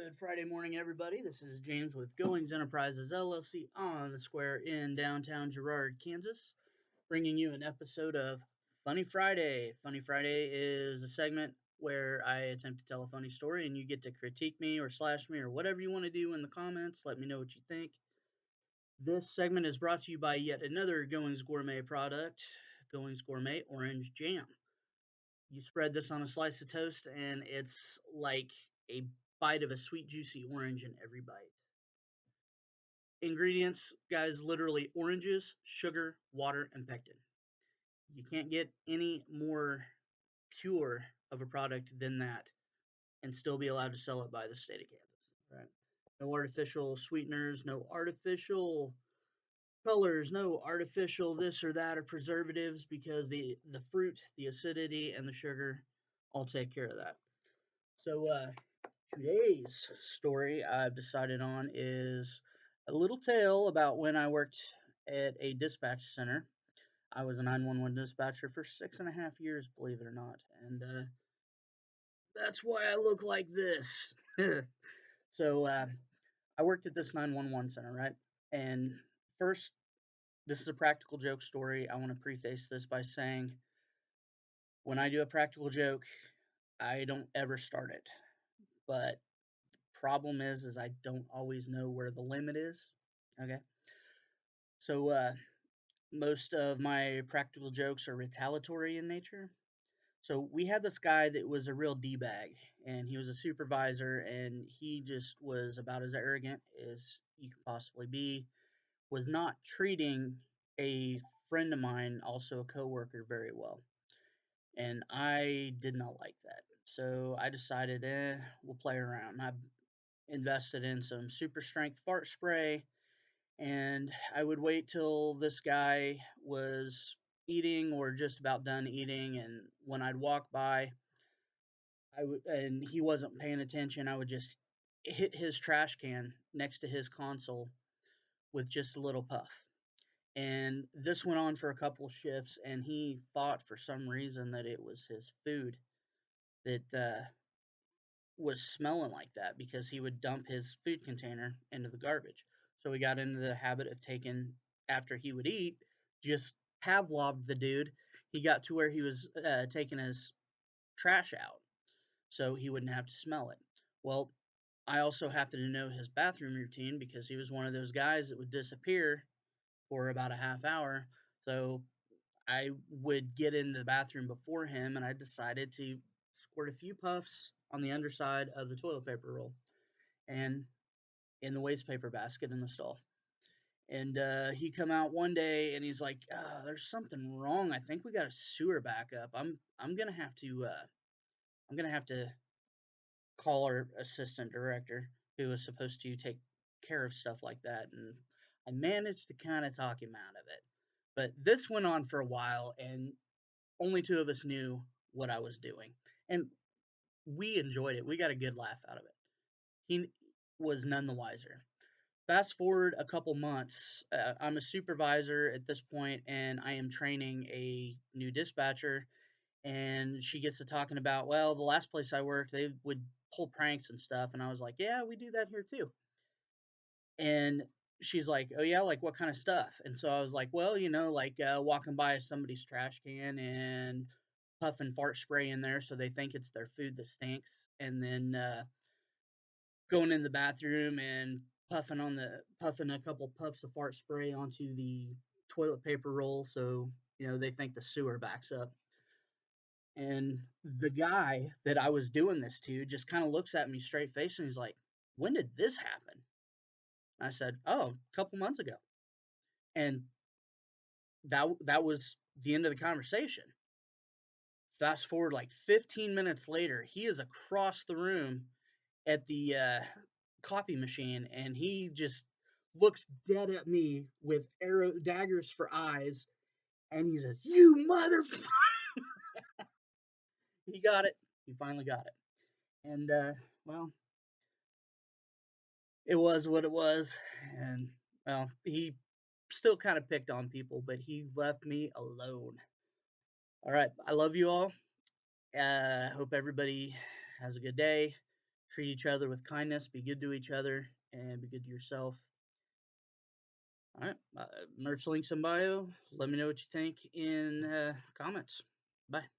Good Friday morning, everybody. This is James with Goings Enterprises LLC on the square in downtown Girard, Kansas, bringing you an episode of Funny Friday. Funny Friday is a segment where I attempt to tell a funny story and you get to critique me or slash me or whatever you want to do in the comments. Let me know what you think. This segment is brought to you by yet another Goings Gourmet product, Goings Gourmet Orange Jam. You spread this on a slice of toast, and it's like a bite of a sweet, juicy orange in every bite. Ingredients, guys, literally oranges, sugar, water, and pectin. You can't get any more pure of a product than that and still be allowed to sell it by the state of Kansas. Right? No artificial sweeteners, no artificial colors, no artificial this or that or preservatives because the fruit, the acidity, and the sugar all take care of that. So today's story I've decided on is a little tale about when I worked at a dispatch center. I was a 911 dispatcher for 6.5 years, believe it or not, and that's why I look like this. So I worked at this 911 center, right? And first, this is a practical joke story. I want to preface this by saying when I do a practical joke, I don't ever start it. But problem is I don't always know where the limit is. Okay. So most of my practical jokes are retaliatory in nature. So we had this guy that was a real D-bag, and he was a supervisor, and he just was about as arrogant as you could possibly be, was not treating a friend of mine, also a coworker, very well. And I did not like that. So I decided, we'll play around. I invested in some super strength fart spray, and I would wait till this guy was eating or just about done eating, and when I'd walk by, and he wasn't paying attention, I would just hit his trash can next to his console with just a little puff. And this went on for a couple of shifts, and he thought for some reason that it was his food that was smelling like that because he would dump his food container into the garbage. So he got into the habit of taking, after he would eat, just Pavloved the dude. He got to where he was taking his trash out so he wouldn't have to smell it. Well, I also happen to know his bathroom routine because he was one of those guys that would disappear for about a half hour. So I would get in the bathroom before him, and I decided to squirt a few puffs on the underside of the toilet paper roll and in the waste paper basket in the stall. And he come out one day and he's like, "There's something wrong. I think we got a sewer backup. I'm gonna have to call our assistant director who was supposed to take care of stuff like that." And I managed to kind of talk him out of it. But this went on for a while, and only two of us knew what I was doing. And we enjoyed it. We got a good laugh out of it. He was none the wiser. Fast forward a couple months, I'm a supervisor at this point, and I am training a new dispatcher. And she gets to talking about, well, the last place I worked, they would pull pranks and stuff. And I was like, yeah, we do that here too. And she's like, oh, yeah, like what kind of stuff? And so I was like, well, like walking by somebody's trash can and puffing fart spray in there so they think it's their food that stinks. And then going in the bathroom and puffing a couple puffs of fart spray onto the toilet paper roll so they think the sewer backs up. And the guy that I was doing this to just kind of looks at me straight face and he's like, "When did this happen?" And I said, "Oh, a couple months ago." And that was the end of the conversation. Fast forward like 15 minutes later, he is across the room at the copy machine, and he just looks dead at me with arrow daggers for eyes, and he says, "You motherfucker!" He got it. He finally got it. And well, it was what it was. And well, he still kind of picked on people, but he left me alone. All right, I love you all. Hope everybody has a good day. treat each other with kindness, be good to each other, and be good to yourself. All right, merch links in bio. Let me know what you think in comments. Bye.